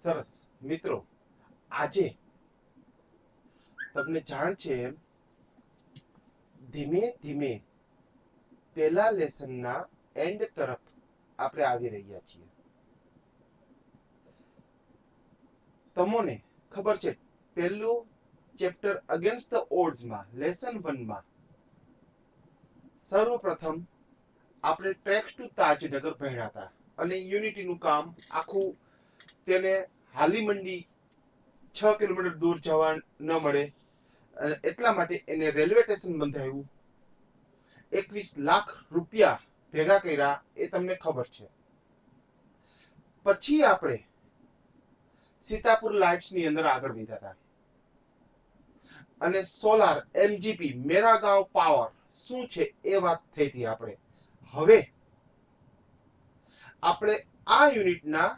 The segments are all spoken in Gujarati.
સરસ મિત્રો, આજે તમને જાણ છે એમ ધીમે ધીમે પહેલા લેસનના એન્ડ તરફ આપણે આવી રહ્યા છીએ. તમને ખબર છે, પહેલું ચેપ્ટર અગેન્સ્ટ ધ ઓડ્સમાં લેસન 1 માં સર્વપ્રથમ આપણે ટ્રેક્સ ટુ તાજનગર ભણ્યા હતા અને યુનિટીનું કામ આખું તેને હાલી મંડી 6 કિલોમીટર દૂર જવા ન મળે અને એટલા માટે એને રેલવે સ્ટેશન બંધાવ્યું. 21 લાખ રૂપિયા ભેગા કર્યા એ તમને ખબર છે. પછી આપણે સીતાપુર લાઇટ્સની અંદર આગળ વધ્યા હતા અને સોલાર એમજીપી મેરા ગાંવ પાવર શું છે એ વાત થઈ હતી. હવે આપણે આ યુનિટના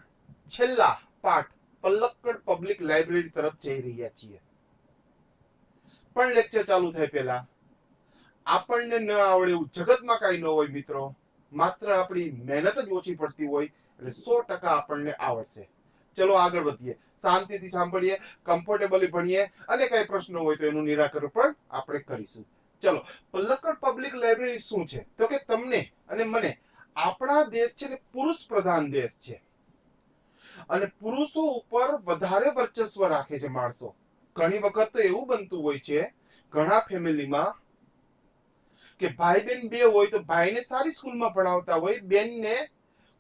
છેલ્લા પાર્ટ પલ્લક્કડ પબ્લિક લાઇબ્રેરી તરફ જઈ રહ્યા છીએ. પણ લેક્ચર ચાલુ થાય પહેલા આપણને ન આવડે એવું જગતમાં કાંઈ ન હોય મિત્રો. માત્ર આપણી મહેનત જ ઓછી પડતી હોય એટલે 100% આપણને આવડશે. ચલો આગળ વધીએ, શાંતિથી સાંભળીએ, કમ્ફર્ટેબલી ભણીએ અને કઈ પ્રશ્ન હોય તો એનું નિરાકરણ પણ આપણે કરીશું. ચલો, પલ્લક્કડ પબ્લિક લાઇબ્રેરી શું છે? તો કે તમને અને મને આપણા દેશ છે ને પુરુષ પ્રધાન દેશ છે અને પુરુષો ઉપર વધારે વર્ચસ્વ રાખે છે માણસો. ઘણી વખત તો એવું બનતું હોય છે ઘણા ફેમિલીમાં કે ભાઈ બેન બે હોય તો ભાઈને સારી સ્કૂલમાં ભણાવતા હોય, બેનને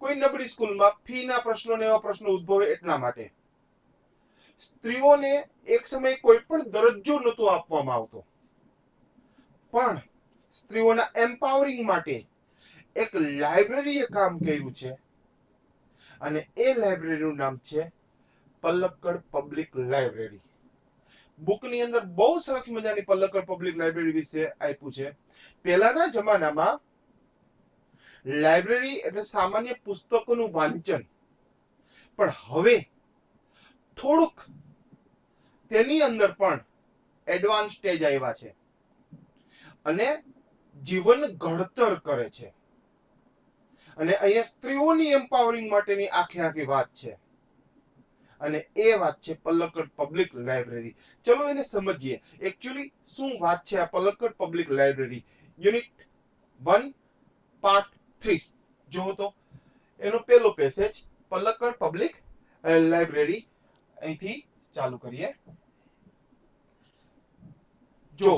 કોઈ નબળી સ્કૂલમાં, ફીના પ્રશ્નો ને એવા પ્રશ્નો ઉદ્ભવે એટલા માટે સ્ત્રીઓને એક સમય કોઈ પણ દરજ્જો નહોતો આપવામાં આવતો. પણ સ્ત્રીઓના એમ્પાવરિંગ માટે એક લાઇબ્રેરીએ કામ કર્યું છે અને એ લાઇબ્રેરીનું નામ છે પલ્લક્કડ પબ્લિક લાઇબ્રેરી. બુકની અંદર બહુ સરસ મજાની પલ્લક્કડ પબ્લિક લાઇબ્રેરી વિશે આપ્યું છે. પહેલાના જમાનામાં લાઇબ્રેરી એટલે સામાન્ય પુસ્તકોનું વાંચન, પણ હવે થોડુંક તેની અંદર પણ એડવાન્સ સ્ટેજ આવ્યા છે અને જીવન ઘડતર કરે છે. અને અહીંયા સ્ત્રીઓની એમ્પાવરિંગ માટેની આખી વાત છે અને એ વાત છે પલ્લક્કડ પબ્લિક લાઇબ્રેરી. ચલો એને સમજીએ એકચ્યુઅલી શું વાત છે આ પલ્લક્કડ પબ્લિક લાઇબ્રેરી. યુનિટ 1 પાર્ટ 3 જો તો એનો પહેલો પેસેજ પલ્લક્કડ પબ્લિક લાઇબ્રેરી. અહીંથી ચાલુ કરીએ. જો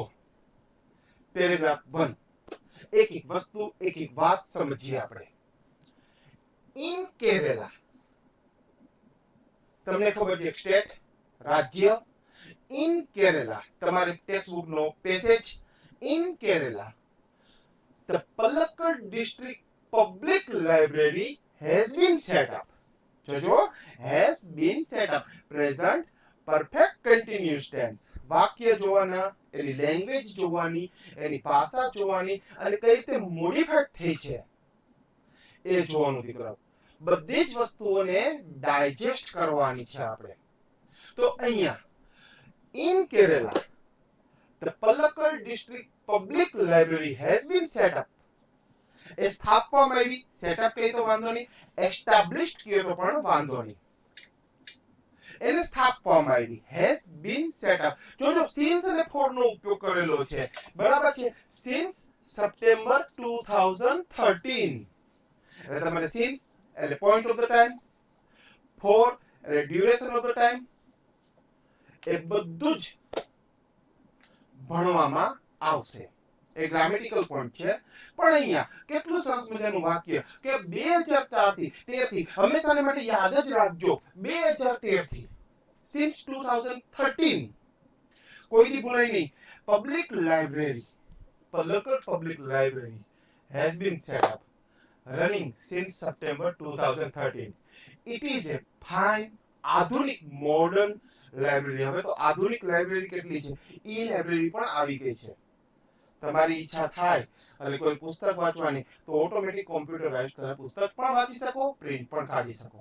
પેરેગ્રાફ 1, એક એક વસ્તુ એક એક વાત સમજીએ આપણે. ઇન કેરેલા, તમને ખબર છે સ્ટેટ રાજ્ય. ઇન કેરેલા તમારી ટેક્સ્ટ બુક નો passage. In Kerala the Palakkad district public library has been set up. જોજો, has been set up. present perfect continuous tense. વાક્ય જોવાના, એની લેંગ્વેજ જોવાની, એની ભાષા જોવાની અને કઈ રીતે મોડિફાઈડ થઈ છે એ જોવાનું દીકરાઓ. બધી જ વસ્તુઓને ડાયજેસ્ટ કરવાની છે આપણે. તો અહીંયા in Kerala the Palakkad district public library has been set up. એ સ્થાપવામાં આવી. સેટઅપ કહે તો વાંધો નહીં, એસ્ટાબ્લિશ્ડ કહે તો પણ વાંધો નહીં. એને સ્થાપવામાં આવી. has been set up. જોજો સિન્સ અને ફોર નો ઉપયોગ કરેલો છે, બરાબર છે. સિન્સ સપ્ટેમ્બર 2013 એટલે તમારે સિન્સ એટલે point of the time, for એટલે ડ્યુરેશન ઓફ ધ ટાઈમ, એ બધું જ ભણવામાં આવશે. એ ગ્રામેટિકલ પોઈન્ટ છે. પણ અહીંયા કેટલું સરસ મજાનું વાક્ય કે 2013 થી હંમેશાને માટે યાદ જ રાખજો. 2013 થી સિન્સ 2013 કોઈ દી ભૂલાય નહીં. Public library, Palakkad public library has been set up running since September 2013. It is a fine આધુનિક મોડર્ન લાઇબ્રેરી. હવે તો આધુનિક લાઇબ્રેરી કેટલી છે, ઈ લાઇબ્રેરી પણ આવી ગઈ છે. તમારી ઈચ્છા થાય અને કોઈ પુસ્તક વાંચવાની તો ઓટોમેટિક કોમ્પ્યુટરાઇઝ તમે પુસ્તક પણ વાંચી શકો, પ્રિન્ટ પણ કાઢી શકો.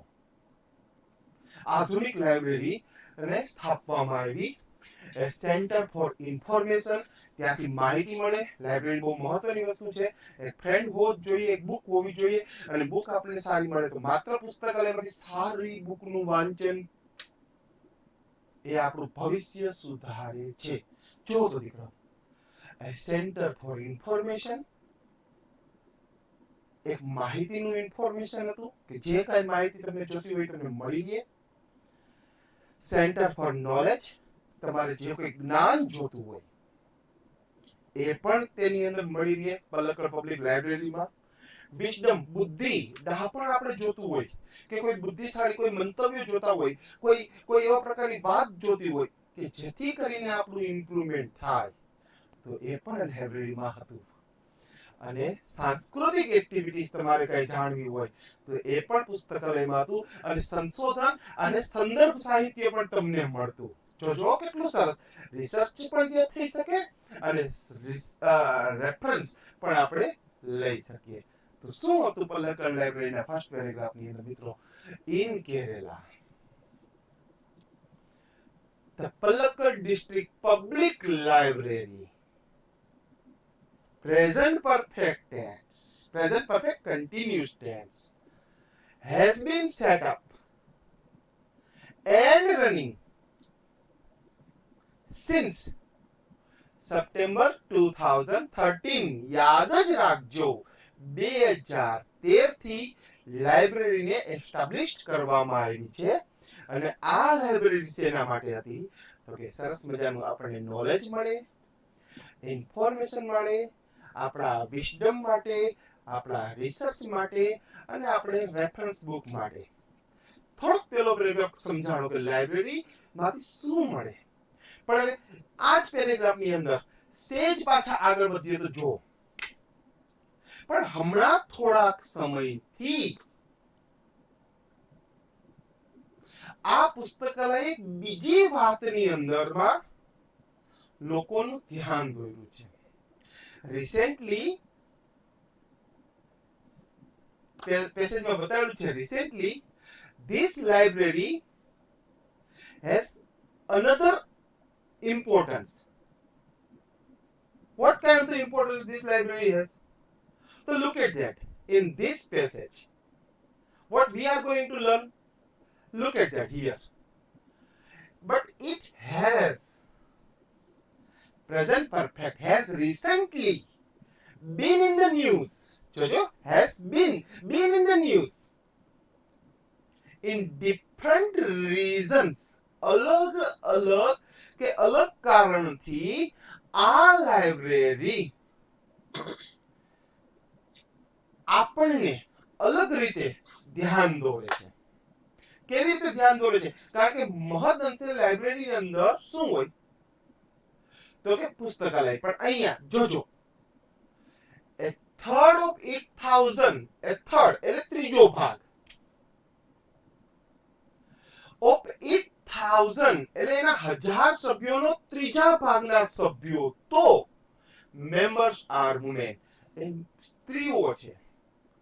આધુનિક લાઇબ્રેરી ને સ્થાપવામાં આવી. સેન્ટર ફોર ઇન્ફોર્મેશન, ત્યાંથી માહિતી મળે. લાઇબ્રેરી બહુ મહત્વની વસ્તુ છે. એક ફ્રેન્ડ હોવો જ જોઈએ, એક બુક હોવી જોઈએ અને બુક આપણને સારી મળે તો માત્ર પુસ્તકાલયમાંથી સારી બુકનું વાંચન એ આપણું ભવિષ્ય સુધારે છે. જો તો દીકરો, સેન્ટર ફોર ઇન્ફોર્મેશન એક માહિતીનું ઇન્ફોર્મેશન હતું કે જે કઈ માહિતી તમને જોતી હોય તમને મળી રહે. સેન્ટર ફોર નોલેજ, તમારે જે કોઈ જ્ઞાન જોતું હોય એ પણ તેની અંદર મળી રહે પલક્કડ પબ્લિક લાઇબ્રેરીમાં. વિઝડમ, બુદ્ધિ, ડહાપણ આપણે જોતું હોય કે કોઈ બુદ્ધિશાળી કોઈ મંતવ્ય જોતા હોય, કોઈ એવા પ્રકારની વાત જોતી હોય કે જેથી કરીને આપણું ઇમ્પ્રુવમેન્ટ થાય, તો એ પણ લાઇબ્રેરીમાં હતું. અને સાંસ્કૃતિક એક્ટિવિટીઝ તમારે કઈ જાણવી હોય તો એ પણ પુસ્તકાલયમાં હતું. અને સંશોધન અને સંદર્ભ સાહિત્ય પણ તમને મળતું. જોજો કેટલું સરસ. રિસર્ચ પણ ત્યાં થઈ શકે અને રેફરન્સ પણ આપણે લઈ શકીએ. તો શું હતું પલક્કડ લાઇબ્રેરીના ફર્સ્ટ પેરેગ્રાફની અંદર મિત્રો? In Kerala the Palakkad district public library present perfect continuous tense has been set up and running since September 2013. યાદ જ રાખજો, 2013 થી લાઇબ્રેરીને એસ્ટાબ્લિશ કરવામાં આવી છે. અને આ લાઇબ્રેરી શેના માટે હતી? તો કે સરસ મજાનું આપણને નોલેજ મળે, ઇન્ફોર્મેશન મળે, આપણા વિઝડમ માટે, આપણા રિસર્ચ માટે અને આપણે રેફરન્સ બુક માટે. થોડોક પેલો પેરેગ્રાફ સમજાણો કે લાઇબ્રેરી માંથી શું મળે. પણ હવે આ જ પેરેગ્રાફની અંદર સેજ પાછા આગળ વધીએ તો જો, પણ હમણાં થોડાક સમયથી આ પુસ્તકાલય એક બીજી વાતની અંદરમાં લોકોનું ધ્યાન દોર્યું છે. રિસેન્ટલી પેસેજમાં બતાવેલું છે, recently this library has another importance. What kind of importance this library has? So look at that in this passage. What we are going to learn? Look at that here. But it has, present perfect, has recently been in the news. Jojo, has been in the news in different reasons. અલગ કારણથી આ લાઇબ્રેરી આપણને અલગ રીતે ધ્યાન દોરે છે. કેવી રીતે ધ્યાન દોરે છે? કારણ કે મહદ અંશે લાઇબ્રેરીની અંદર શું હોય તો કે પુસ્તકાલય. પણ અહીંયા જોજો, a third of 8,000, a third એટલે ત્રીજો ભાગ of 8,000 એટલે એના 1000 સભ્યોનો ત્રીજા ભાગના સભ્યો તો members are women, એ સ્ત્રીઓ છે.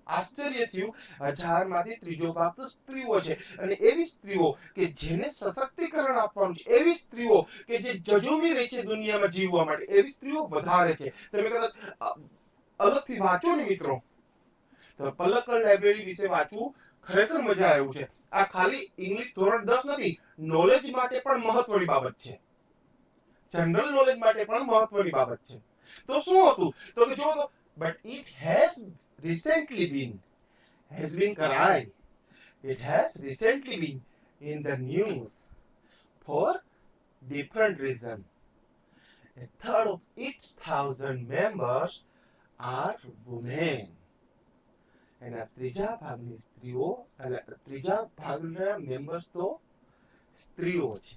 આશ્ચર્ય થયું, 1000 માંથી ત્રીજો ભાગ તો સ્ત્રીઓ છે. અને એવી સ્ત્રીઓ કે જેને સશક્તિકરણ આપવાનું છે, એવી સ્ત્રીઓ કે જે જજુમી રહી છે દુનિયામાં જીવવા માટે, એવી સ્ત્રીઓ વધારે છે. તમે કદાચ અલગથી વાંચો ને મિત્રો, તો પલક્કડ લાઇબ્રેરી વિશે વાંચવું ખરેખર મજા આવ્યું છે. આ ખાલી ઇંગ્લિશ ધોરણ 10 નથી, નોલેજ માટે પણ મહત્વની બાબત છે. જનરલ નોલેજ માટે પણ મહત્વની બાબત છે. તો શું હતું તો કે જો તો, but it has recently been, has been કરાય, it has recently been in the news for different reason. A third of its 1,000 members are women. એના ત્રીજા ભાગની સ્ત્રીઓ, ત્રીજા ભાગના મેમ્બર્સ તો સ્ત્રીઓ છે.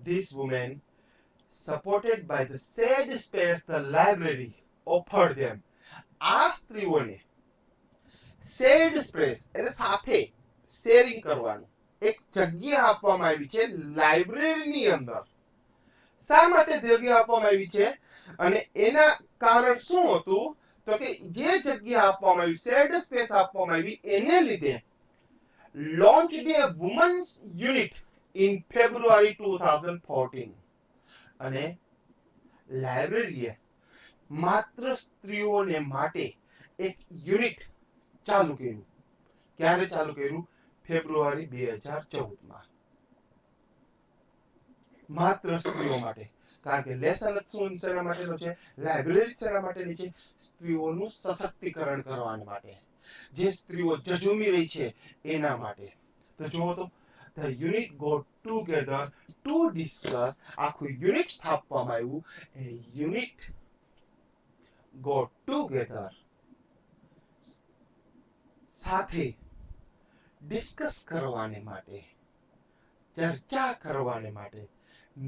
These women, supported by the shared space the library offered them. આ સ્ત્રીઓને shared space એટલે સાથે શેરિંગ કરવાનું એક જગ્યા આપવામાં આવી છે લાઇબ્રેરીની અંદર. શા માટે જગ્યા આપવામાં આવી છે અને એના કારણ શું હતું તો કે જે જગ્યા આપવામાં આવી, શેર્ડ સ્પેસ આપવામાં આવી, એને લીધે launched a women's unit in February 2014. અને લાઇબ્રેરીએ માત્ર સ્ત્રીઓને માટે એક યુનિટ ચાલુ કર્યું. ક્યારે ચાલુ કર્યું? ફેબ્રુઆરી 2014માં. માત્ર સ્ત્રીઓ માટે. કારણ કે લેસન જ શું શેના માટેનો છે? લાઇબ્રેરી શેના માટેની છે? સ્ત્રીઓનું સશક્તિકરણ કરવા માટે, જે સ્ત્રીઓ જજુમી રહી છે એના માટે. તો જુઓ તો, the unit got together to discuss. આખું યુનિટ સ્થાપવામાં આવ્યું. a unit got together સાથે ડિસ્કસ કરવાને માટે, ચર્ચા કરવાને માટે,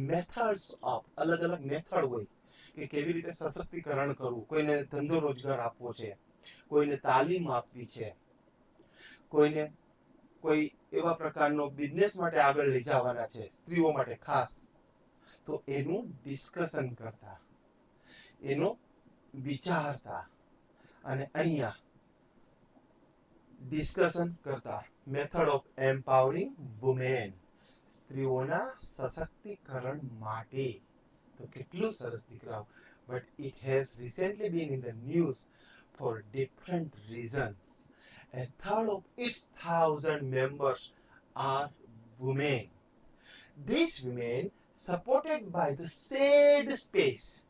મેથડ્સ ઓફ, અલગ અલગ મેથડ હોય કે કેવી રીતે સશક્તિકરણ કરવું. કોઈને ધંધો રોજગાર આપવો છે, કોઈને તાલીમ આપવી છે, કોઈને કોઈ એવા પ્રકારનો બિઝનેસ માટે આગળ લઈ જવાના છે, સ્ત્રીઓ માટે ખાસ, તો એનું ડિસ્કશન કરતા, એનો વિચારતા. અને અહીંયા ડિસ્કશન કરતા મેથડ ઓફ એમ્પાવરિંગ વુમેન, સ્ત્રીઓના સશક્તિકરણ માટે. તો કેટલું સરસ દીકરાઓ. But it has recently been in the news for different reasons. A third of its 1,000 members are women. These women, supported by the said space,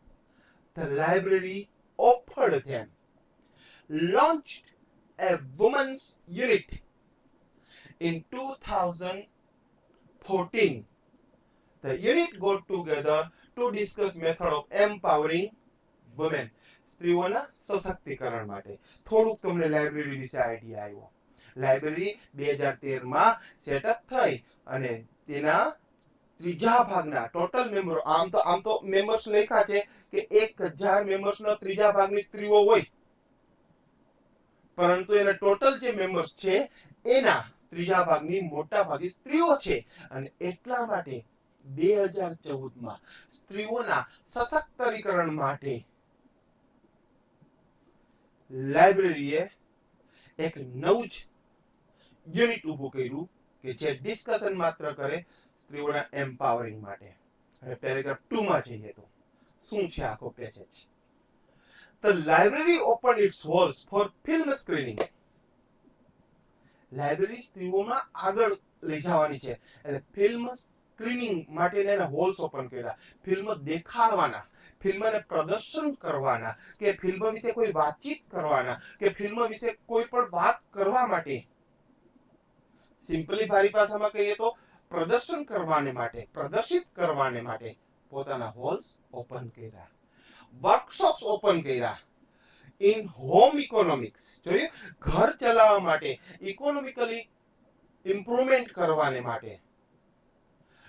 the library offered them, launched a women's unit in 2014. The unit got together to discuss method of empowering women. સ્ત્રીઓના સશક્તિકરણ માટે. થોડુંક તમને લાઇબ્રેરી વિશે આઈડિયા આવ્યો. લાઇબ્રેરી 2013માં સેટઅપ થઈ અને તેના ત્રીજા ભાગના ટોટલ મેમ્બરો, આમ તો મેમ્બર્સ લખ્યા છે કે 1000 મેમ્બર્સનો ત્રીજા ભાગની સ્ત્રીઓ હોય, પરંતુ એના ટોટલ જે મેમ્બર્સ છે એના ત્રીજા ભાગની મોટા ભાગની સ્ત્રીઓ છે. અને એટલા માટે 2014માં સ્ત્રીઓના સશક્તિકરણ માટે લાઇબ્રેરીએ એક નવું જ યુનિટ ઊભું કર્યું કે જે ડિસ્કશન માત્ર કરે સ્ત્રીઓના એમ્પાવરિંગ માટે. હવે પેરેગ્રાફ 2 માં જઈએ તો શું છે આખો passage. The library opened its walls for film screening. Library સ્ત્રીઓમાં આગળ લઈ જવાની છે એટલે ફિલ્મ સ્ક્રીનિંગ માટેના એના હોલ્સ ઓપન કર્યા. ફિલ્મ દેખાડવાના, ફિલ્મને પ્રદર્શન કરવાના, કે ફિલ્મ વિશે કોઈ વાતચીત કરવાના, કે ફિલ્મ વિશે કોઈ પણ વાત કરવા માટે, સિમ્પલી ભારી ભાષામાં કહીએ તો પ્રદર્શન કરવાને માટે, પ્રદર્શિત કરવાને માટે પોતાના હોલ્સ ઓપન કર્યા. વર્કશોપ્સ ઓપન કર્યા. ઇન હોમ ઇકોનોમિક્સ, જોયું, ઘર ચલાવવા માટે, ઇકોનોમિકલી ઇમ્પ્રુવમેન્ટ કરવાને માટે,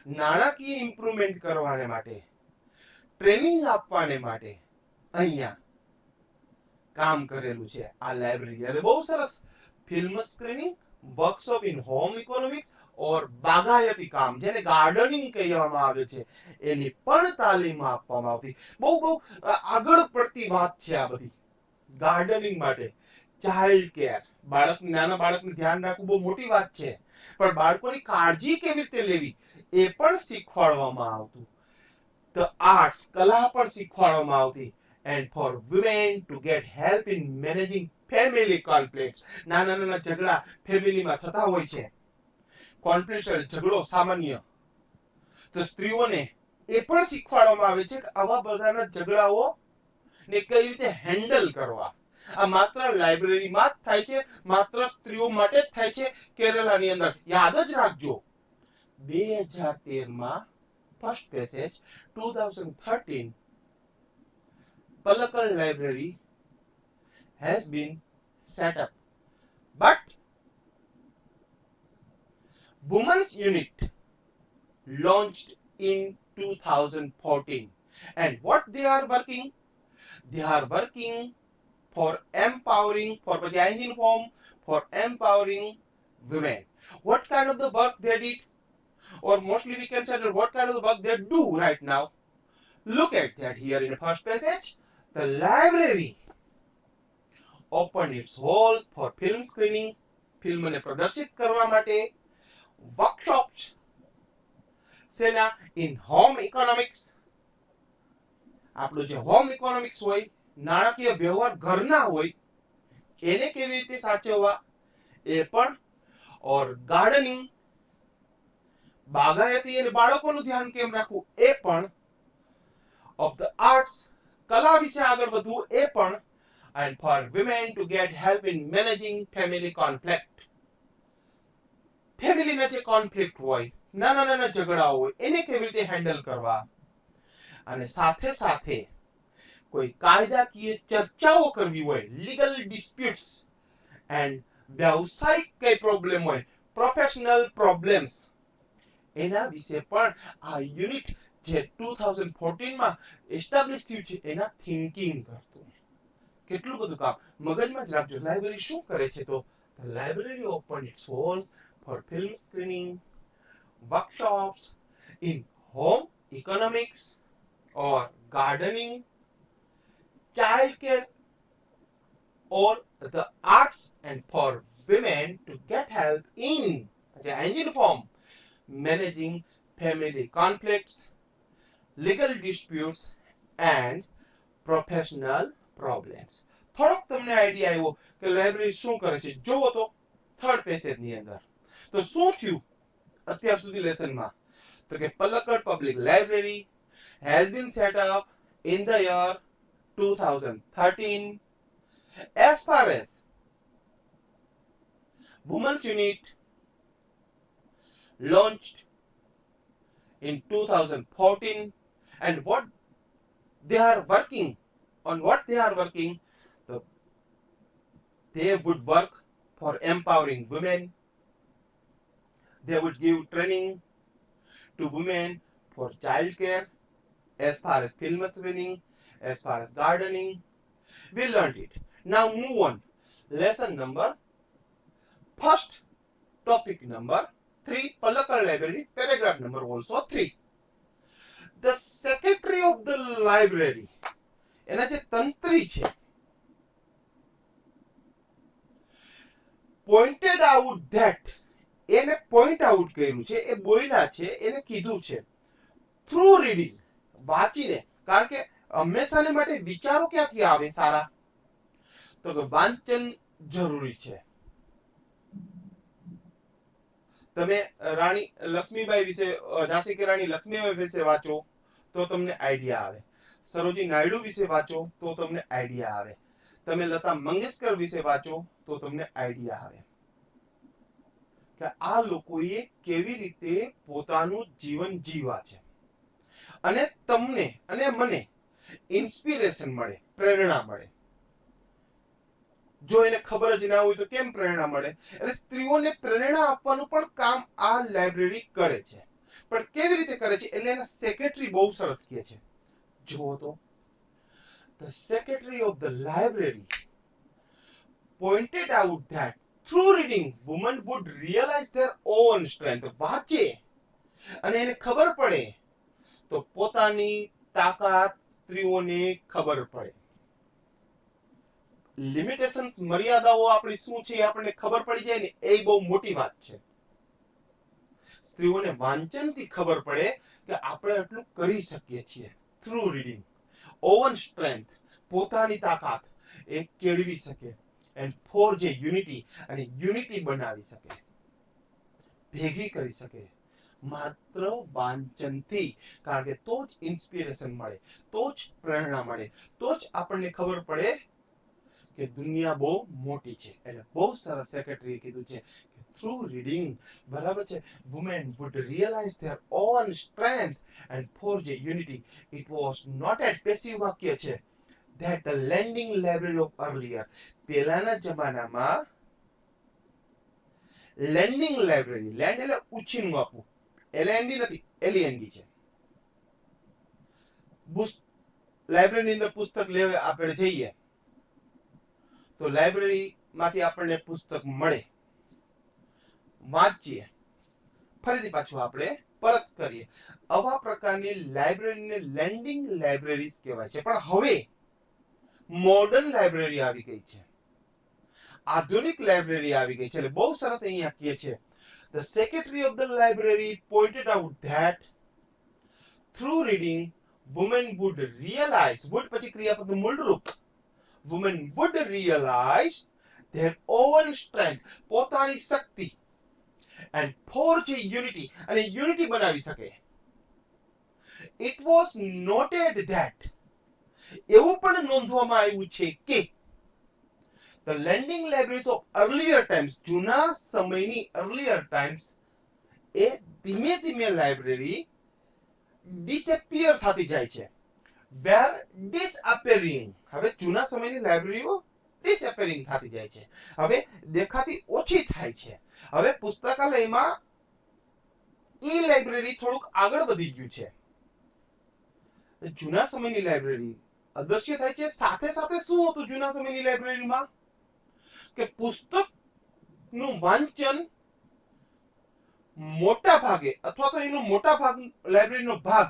નાણાકીય ઇમ્પ્રુવમેન્ટ કરવાને માટે, ટ્રેનિંગ આપવાને માટે અહીંયા કામ કરેલું છે આ લાઇબ્રેરી. એટલે બહુ સરસ. Film screening, workshop in home economics or બાગાયતી કામ, જેને ગાર્ડનિંગ કહેવામાં આવે છે, એની પણ તાલીમ આપવામાં આવતી. બહુ આગળ પડતી વાત છે આ બધી. ગાર્ડનિંગ માટે, ચાઇલ્ડ કેર, નાના બાળકનું ધ્યાન રાખવું બહુ મોટી વાત છે, પણ બાળકોની કાળજી કેવી રીતે લેવી એ પણ શીખવાડવામાં આવતું. ધ આર્ટ્સ, કલા પણ શીખવાડવામાં આવતી. And for women to get help in managing family conflicts. નાના ઝઘડા ફેમિલીમાં થતા હોય છે, કોન્ફ્લિક્ટ ઝઘડો સામાન્ય, તો સ્ત્રીઓને એ પણ શીખવાડવામાં આવે છે કે આવા બધાના ઝઘડાઓ ને કઈ રીતે હેન્ડલ કરવા. આ માત્ર લાઇબ્રેરીમાં જ થાય છે, માત્ર સ્ત્રીઓ માટે જ થાય છે કેરલાની અંદર. યાદ જ રાખજો. 2013માં first passage, 2013 Palakkal Library has been set up, but women's unit launched in 2014. And what they are working? They are working for empowering, for engine home, for empowering women. What kind of the work they did? Or mostly we can say that what kind of the work they do right now. Look at that here in the first passage. The library opened its walls for film screening, ફિલ્મને પ્રદર્શિત કરવા માટે, વર્કશોપ્સ સેના ઇન હોમ ઇકોનોમિક્સ, આપણું જે હોમ ઇકોનોમિક્સ હોય, નાણાકીય વ્યવહાર ઘરના હોય, એને કેવી રીતે સાચવવા એ પણ, ઓર ગાર્ડનિંગ, બાગાયતી અને બાળકોનું ધ્યાન કેમ રાખવું એ પણ, ઓફ ધ આર્ટ્સ કલા વિશે આગળ વધવું એ પણ, and for women to get help in managing family conflict. ફેમિલીના જે કોન્ફ્લિક્ટ હોય, નાના નાના ઝઘડાઓ હોય, એને કેવી રીતે હેન્ડલ કરવા, અને સાથે સાથે કોઈ કાયદાકીય ચર્ચાઓ કરવી હોય, લીગલ ડિસ્પ્યુટ્સ એન્ડ વ્યવસાયિક કઈ પ્રોબ્લેમ હોય, પ્રોફેશનલ પ્રોબ્લેમ્સ, એના વિશે પણ આ યુનિટ જે 2014 માં એસ્ટાબ્લિશ થયું છે એના થિંકિંગ કરતું. કેટલું બધું કામ મગજમાં જ રાખજો. લાઇબ્રેરી શું કરે છે? તો the library opened its doors for film screening, workshops in home economics or gardening, child care or the arts, and for women to get help in engine form managing family conflicts, legal disputes and professional problems. થોડોક તમને આઈડિયા આવ્યો કે લાઇબ્રેરી શું કરે છે. જોવો તો થર્ડ પેસેજની અંદર તો શું થયું અત્યાર સુધી લેસનમાં? તો કે Palakkad public library has been set up in the year 2013. As far as women's unit launched in 2014, and what they are working on, they would work for empowering women. They would give training to women for child care, as far as film screening, as far as gardening. We learned it. Now move on. Lesson number first, topic number 3, Palakkad Library, paragraph number also 3. The secretary of the library, એના જે તંત્રી છે, pointed out that, એને પોઈન્ટ આઉટ કર્યું છે, એ બોલ્યા છે, એને કીધું છે, થ્રુ રીડિંગ, વાંચીને. કારણ કે હંમેશાને માટે વિચારો ક્યાંથી આવે સારા? તો કે વાંચન જરૂરી છે. તમે રાણી લક્ષ્મીબાઈ વિશે, ઝાંસી કે રાણી લક્ષ્મીબાઈ વિશે વાંચો તો તમને આઈડિયા આવે. સરોજી નાયડુ વિશે વાંચો તો તમને આઈડિયા આવે. તમે લતા મંગેશકર વિશે વાંચો તો તમને આઈડિયા આવે કે આ લોકોએ કેવી રીતે પોતાનું જીવન જીવ્યા છે. અને તમને અને મને ઇન્સ્પિરેશન મળે, પ્રેરણા મળે. જો એને ખબર જ ના હોય તો કેમ પ્રેરણા મળે? એટલે સ્ત્રીઓને પ્રેરણા આપવાનું પણ કામ આ લાઇબ્રેરી કરે છે. પણ કેવી રીતે કરે છે? એટલે એના સેક્રેટરી બહુ સરસ કહે છે. જુઓ તો, the secretary of the library pointed out that through reading women would realize their own strength. વાંચે અને એને ખબર પડે તો પોતાની તાકાત સ્ત્રીઓને ખબર પડે. લિમિટેશન્સ, મર્યાદાઓ આપણી શું છે આપણને ખબર પડી જાય ને, એ બહુ મોટી વાત છે. સ્ત્રીઓને વાંચનથી ખબર પડે કે આપણે એટલું કરી શકીએ છીએ. થ્રુ રીડિંગ ઓવન સ્ટ્રેન્થ, પોતાની તાકાત એ કેળવી શકે, એન્ડ ફોર જે યુનિટી, અને યુનિટી બનાવી શકે, ભેગી કરી શકે માત્ર વાંચનથી. કારણ કે તો જ ઇન્સ્પિરેશન મળે, તો જ પ્રેરણા મળે, તો જ આપણને ખબર પડે કે દુનિયા બહુ મોટી છે. એટલે બહુ સરસ સેક્રેટરીએ કીધું છે કે થ્રુ રીડિંગ, બરાબર છે, women would realise their own strength and forge a unity. It was not at passive વાક્ય છે that the lending library of earlier, પહેલાના જમાનામાં લેન્ડિંગ લાઇબ્રેરી, લેન્ડ એટલે ઉછીનું આપવું, LND નથી, LEND છે. લાઇબ્રેરીની અંદર પુસ્તક લેવા આપણે જઈએ તો લાઇબ્રેરીમાંથી આપણને પુસ્તક મળે, વાંચીએ, ફરીથી પાછું આપણે પરત કરીએ. આવા પ્રકારની લાઇબ્રેરીને લેન્ડિંગ લાઇબ્રેરીઝ કહેવાય છે. પણ હવે મોડર્ન લાઇબ્રેરી આવી ગઈ છે, આધુનિક લાઇબ્રેરી આવી ગઈ છે. એટલે બહુ સરસ અહીંયા કહે છે, the secretary of the library pointed out that through reading women would realize, would પછી ક્રિયાપદનું મૂળ રૂપ, women would realize their own strength, પોતાની શક્તિ, and forge unity અને યુનિટી બનાવી શકે. It was noted that એવું પણ નોંધવામાં આવ્યું છે કે the lending libraries of earlier times જૂના સમયની earlier times એ ધીમે ધીમે લાઇબ્રેરી disappear થતી જાય છે. were disappearing હવે જૂના સમયની લાઇબ્રેરીઓ disappearing થતી જાય છે, હવે દેખાતી ઓછી થાય છે. હવે પુસ્તકાલયમાં ઈ લાઇબ્રેરી થોડુંક આગળ વધી ગયું છે. જૂના સમયની લાઇબ્રેરી અદૃશ્ય થાય છે. સાથે સાથે શું હતું જૂના સમયની લાઇબ્રેરીમાં કે પુસ્તકનું વાંચન મોટા ભાગે અથવા તો એનો મોટા ભાગ લાઇબ્રેરીનો ભાગ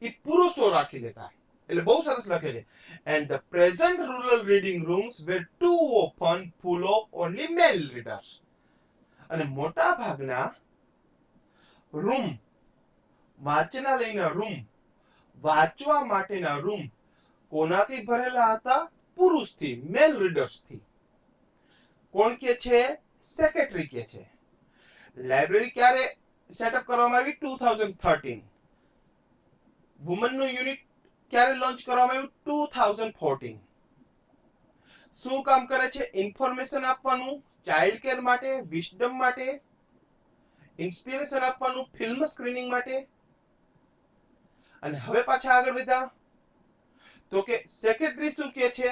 એ પુરુષો રાખી લેતા. એટલે બહુ સરસ લખે છે. and the present rural reading rooms were too often full of only male readers. અને મોટા ભાગના રૂમ, વાંચનાલયના રૂમ, વાંચવા માટેના રૂમ કોનાથી ભરેલા હતા? પુરુષથી, મેલ રીડર્સથી. કોણ કે છે? સેક્રેટરી કે છે. લાઇબ્રેરી ક્યારે સેટઅપ કરવામાં આવી? 2013. વુમનનું યુનિટ ક્યારે લોન્ચ કરવામાં આવ્યું? 2014. શું કામ કરે છે? ઇન્ફોર્મેશન આપવાનું, ચાઇલ્ડ કેર માટે, વિઝડમ માટે, ઇન્સ્પિરેશન આપવાનું, ફિલ્મ સ્ક્રીનિંગ માટે. અને હવે પાછા આગળ વધ્યા તો કે સેક્રેટરી શું કહે છે?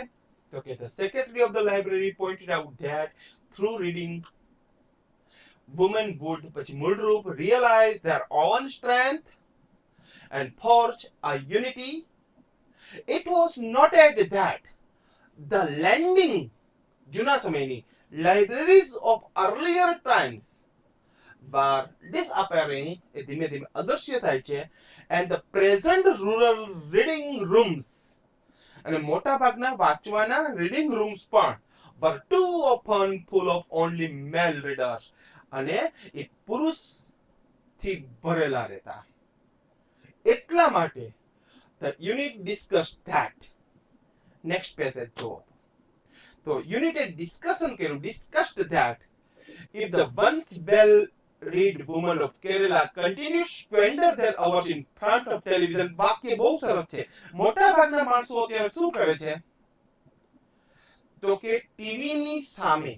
તો કે the secretary of the library pointed out that through reading women would પછી મૂળરૂપ realize their own strength and forge a unity. It was noted that the lending જૂના સમયની libraries of earlier times were disappearing એ ધીમે ધીમે અદૃશ્ય થાય છે. and the present rural reading rooms અને મોટા ભાગના વાંચવાના રીડિંગ રૂમ્સ પણ were too often full of only male readers અને એ પુરુષથી ભરેલા રહેતા. એટલા માટે the unit discussed that next passage જો તો યુનિટે ડિસ્કશન કર્યું, discussed that if the once well read women of Kerala continue squander their hours in front of television. વાક્ય બહુ સરસ છે. મોટા ભાગના માણસો અત્યારે શું કરે છે? તો કે ટીવીની સામે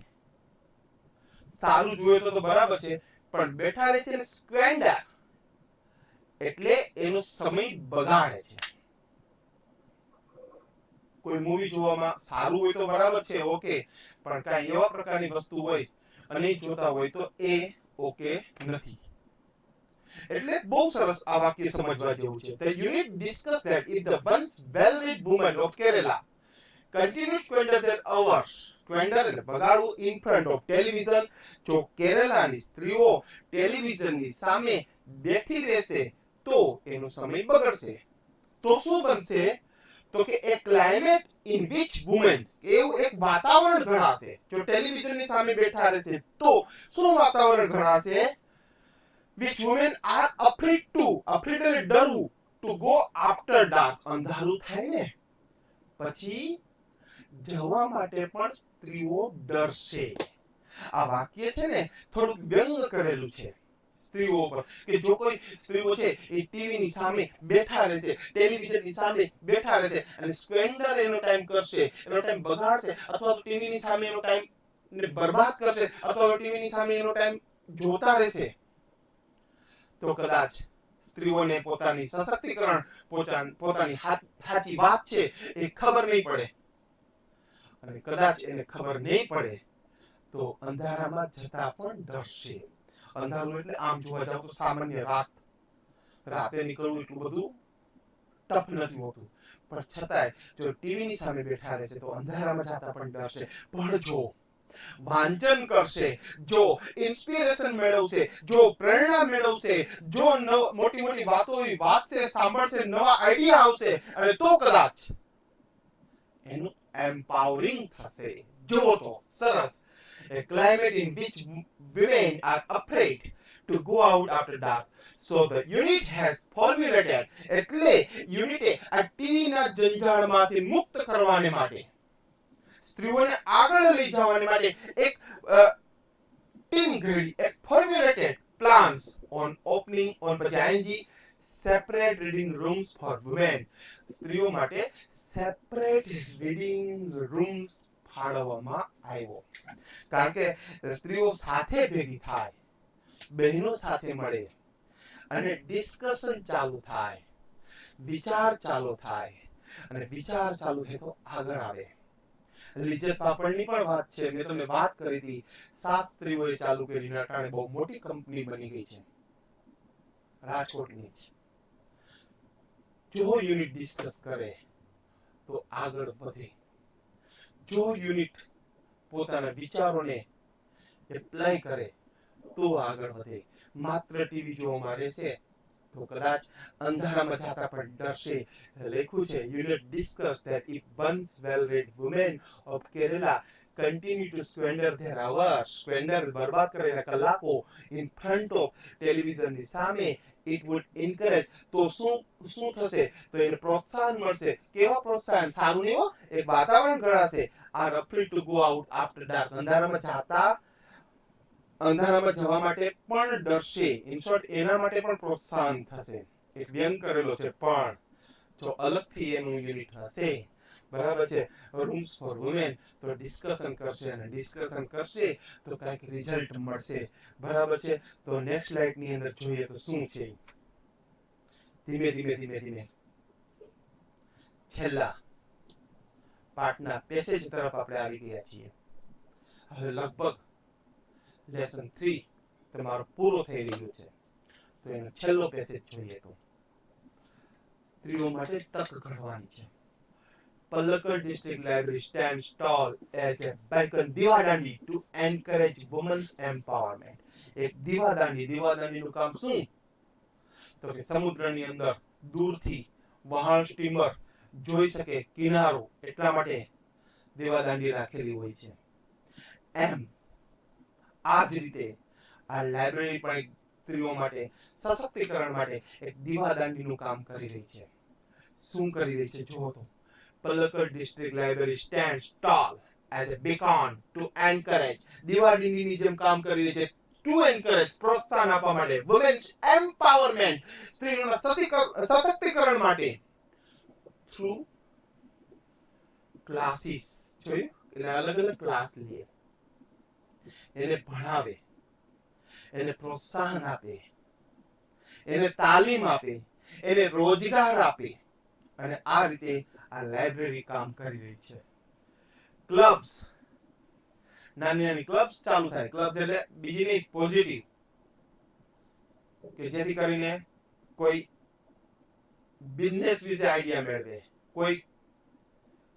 સારું જોઈએ તો બરાબર છે, પણ બેઠા રહે છે ને સ્ક્વેન્ડર એટલે એનો સમય બગાડે છે. કોઈ મૂવી જોવામાં સારું હોય તો બરાબર છે, ઓકે, પણ કાંઈ એવા પ્રકારની વસ્તુ હોય અને જોતા હોય તો એ ઓકે નથી. એટલે બહુ સરસ આ વાક્ય સમજવા જેવું છે. The unit discussed that if the once well-read women of Kerala continue to squander their hours, squander એટલે બગાડવું, in front of television, જો કેરલાની સ્ત્રીઓ ટેલિવિઝનની સામે બેઠી રહેશે તો એનો સમય બગડશે. તો શું બનશે? તો કે એ ક્લાઇમેટ ઇન વિચ વુમેન, એવું એક વાતાવરણ ઘડાશે. જો ટેલિવિઝનની સામે બેઠા રહેશે તો શું વાતાવરણ ઘડાશે? which women are afraid to, afraid એટલે ડરવું, to go after dark, અંધારું થાય ને પછી જવા માટે પણ સ્ત્રીઓ ડરશે. આ વાક્ય છે ને થોડુંક વ્યંગ કરેલું છે સ્ત્રીઓ પર, કે જો કોઈ સ્ત્રીઓ છે એ ટીવીની સામે બેઠા રહેશે, ટેલિવિઝનની સામે બેઠા રહેશે અને સ્ક્વેન્ડર એનો ટાઈમ કરશે, એનો ટાઈમ બગાડશે, અથવા તો ટીવીની સામે એનો ટાઈમ ને બરબાદ કરશે, અથવા તો ટીવીની સામે એનો ટાઈમ જોતા રહેશે, તો કદાચ સ્ત્રીઓને પોતાની સશક્તિકરણ, પોતાની સાચી વાત છે એ ખબર નહીં પડે. અને કદાચ એને ખબર નહીં પડે તો અંધારામાં જતા પણ ડરશે. અંધારું એટલે આમ જોવા જાવ તો સામાન્ય રાતે નીકળવું એટલું બધું ટફ નથી હોતું, પણ છતાંય જો ટીવીની સામે બેઠા રહેશે તો અંધારામાં જતા પણ ડરશે. પણ જો વાંચન કરશે, જો ઇન્સ્પિરેશન મેળવશે, જો પ્રેરણા મેળવશે, જો મોટી મોટી વાતો વાંચશે, સાંભળશે, નવા આઈડિયા આવશે અને તો કદાચ એનું એમ્પાવરિંગ થશે. જો તો સરસ. A climate in which women are afraid to go out after dark. So the unit has formulated, એટલે યુનિટે આ ટીવીના જંજાળમાંથી મુક્ત કરવાને માટે, સ્ત્રીઓને આગળ લઈ જવાને માટે એક ટીમ ઘડી એક formulated plans on opening on પછી ING separate reading rooms for women. સ્ત્રીઓ માટે સેપરેટ રીડિંગ રૂમ્સ ફાળવવામાં આવ્યો. કારણ કે સ્ત્રીઓ સાથે ભેગી થાય, બહેનો સાથે મળે અને ડિસ્કશન ચાલુ થાય, વિચાર ચાલુ થાય, અને વિચાર ચાલુ થાય તો આગળ આવે. લિજ્જત પાપડની પણ વાત છે. મેં તમને વાત કરી હતી 7 સ્ત્રીઓએ ચાલુ કરીને અટાણે બહુ મોટી કંપની બની ગઈ છે, રાજકોટની જ. જો યુનિટ ડિસ્કસ કરે તો આગળ વધે. જો યુનિટ પોતાના વિચારોને એપ્લાય કરે તો આગળ વધે. માત્ર ટીવી જોવામાં રહેશે તો કદાચ અંધારામાં જાતા પણ ડરશે. લખ્યું છે unit discuss that if once well-read women of Kerala continue to squander their hours, બરબાદ કરેલા કલાકો in front of television ની સામે, it would encourage. તો શું થશે? તો એને પ્રોત્સાહન મળશે. કેવા પ્રોત્સાહન? સારું નહીં હો, એક વાતાવરણ ઘડાશે. are afraid to go out after dark. અંધારામાં જવા માટે પણ ડરશે. ઇન શોર્ટ એના માટે પણ પ્રોત્સાહન થશે. એક વ્યંગ કરેલો છે, પણ જો અલગથી એનું યુનિટ હશે, બરાબર છે, રૂમ્સ ફોર વુમેન, તો ડિસ્કશન કરશે, અને ડિસ્કશન કરશે તો કંઈક રિઝલ્ટ મળશે. બરાબર છે. તો નેક્સ્ટ સ્લાઇડ ની અંદર જોઈએ તો શું છે. ધીમે ધીમે છેલ્લા પાઠના પેસેજ તરફ આપણે આવી ગયા છીએ. હવે લગભગ લેસન 3 તમારો પૂરો થઈ રહ્યો છે. તો એનો છેલ્લો પેસેજ જોઈએ તો સ્ત્રીઓ માટે તક ઘડવાની છે. Palakkad District Library stands tall as a beacon દીવાદાંડી to encourage women's empowerment. એક દીવાદાંડીનું કામ શું? તો કે સમુદ્રની અંદર દૂરથી વહાણ સ્ટીમર જોઈ શકે કિનારો, એટલા માટે દીવાદાંડી રાખેલી હોય છે. એમ આ જ રીતે આ લાઇબ્રેરી પણ સ્ત્રીઓ માટે સશક્તિકરણ માટે એક દીવાદાંડીનું કામ કરી રહી છે. શું કરી રહી છે જુઓ તો. Palakkad District Library stands tall as a beacon to encourage. દીવાદાંડીની જેમ કામ કરી રહી છે. To encourage, પ્રોત્સાહન આપવા માટે. Women's empowerment, સ્ત્રીઓના સશક્તિકરણ માટે. Through classes. જોયું? એટલે અલગ અલગ ક્લાસ લે, એને ભણાવે, એને પ્રોત્સાહન આપે, એને તાલીમ આપે, એને રોજગાર આપે, અને આ રીતે આ લાઇબ્રેરી કામ કરી રહી છે. ક્લબ્સ, નાની ક્લબ્સ ચાલુ થાય. ક્લબ્સ એટલે બીજી નહીં, પોઝિટિવ, કે જેથી કરીને કોઈ બિઝનેસ વિશે આઈડિયા મેળવે, કોઈ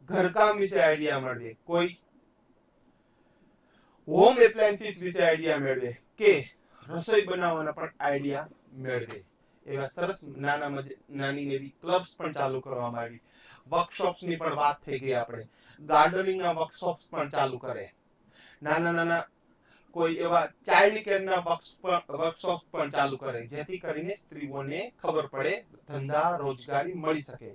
ઘરકામ વિશે આઈડિયા મેળવે, કોઈ હોમ એપ્લાયન્સીસ વિશે આઈડિયા મેળવે, કે રસોઈ બનાવવાના પણ આઈડિયા મેળવે. એવા સરસ નાની એવી ક્લબ્સ પણ ચાલુ કરવામાં આવી. વર્કશોપ્સની પણ વાત થઈ ગઈ આપણે. ગાર્ડનિંગના વર્કશોપ્સ પણ ચાલુ કરે. નાના કોઈ એવા ચાઇલ્ડ કેરના વર્કશોપ પણ ચાલુ કરે, જેથી કરીને સ્ત્રીઓને ખબર પડે, ધંધા રોજગારી મળી શકે.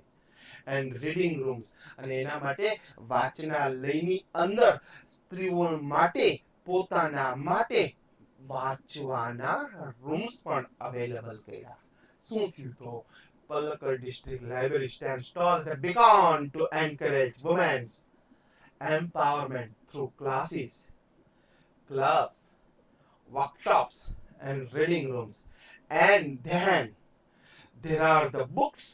એન્ડ રીડિંગ રૂમ્સ, અને એના માટે વાંચનાલયની અંદર સ્ત્રીઓ માટે પોતાના માટે વાંચવાના રૂમ્સ પણ અવેલેબલ કર્યા. શું થયું તો Palakkad District Library stands tall as a beacon to encourage women's empowerment through classes, clubs, workshops, and reading rooms. And then there are the books.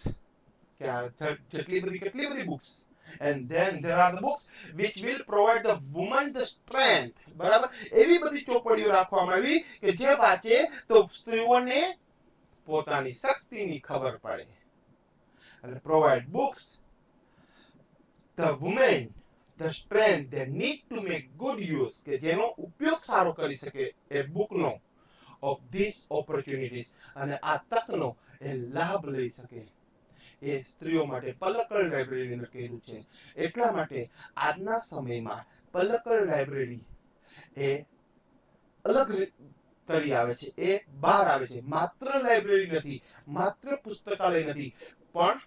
કેટલી બધી books. And then there are the books which will provide the woman the strength. બરાબર, એવી બધી ચોપડીઓ રાખવામાં આવી કે જે વાંચે તો સ્ત્રીઓને પોતાની શક્તિની ખબર પડે. અને provide books the women the strength they need to make good use, કે જેનો ઉપયોગ સારો કરી શકે એ બુકનો, of these opportunities, અને આ તકનો એ લાભ લઈ શકે. એ સ્ત્રીઓ માટે પલક્કડ લાઇબ્રેરી અંદર કર્યું છે. એટલા માટે આજના સમયમાં પલક્કડ લાઇબ્રેરી એ અલગ તરી આવે છે, એ બહાર આવે છે. માત્ર લાઇબ્રેરી નથી, માત્ર પુસ્તકાલય નથી, પણ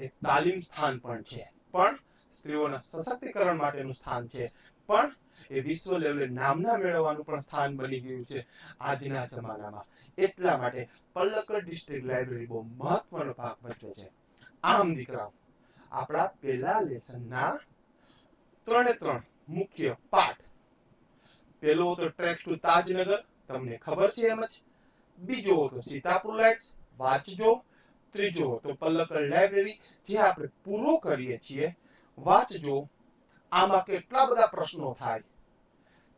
એક તાલીમ સ્થાન પણ છે, પણ સ્ત્રીઓના સશક્તિકરણ માટેનું સ્થાન છે, પણ એ વિશ્વ લેવલે નામના મેળવવાનું પણ સ્થાન બની ગયું છે આજના જમાનામાં. એટલા માટે પલક્કડ ડિસ્ટ્રિક્ટ લાઇબ્રેરી બહુ મહત્વનો ભાગ ભજવે છે. આમ દીકરાઓ, આપણા પહેલા લેસનના 3 મુખ્ય પાઠ. પહેલો હતો ટ્રેક ટુ તાજનગર, તમને ખબર છે એમ જ. બીજો હતો સીતાપુર લાઇટ્સ, વાંચજો. ત્રીજો હતો પલક્કડ લાઇબ્રેરી, જે આપણે પૂરો કરીએ છીએ. વાંચજો. આમાં કેટલા બધા પ્રશ્નો થાય,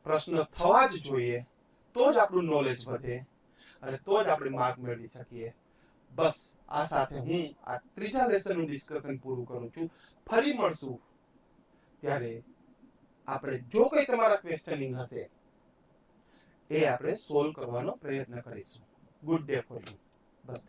પ્રશ્ન થવા જ જોઈએ, તો જ આપણું નોલેજ વધે અને તો જ આપણે માર્ક મેળવી શકીએ. બસ આ સાથે હું આ 3જા લેસનનું ડિસ્કશન પૂરું કરું છું. ફરી મળશું ત્યારે આપણે જો કંઈ તમારા ક્વેશ્ચનિંગ હશે એ આપણે સોલ્વ કરવાનો પ્રયત્ન કરીશું. Good day for you. Bus.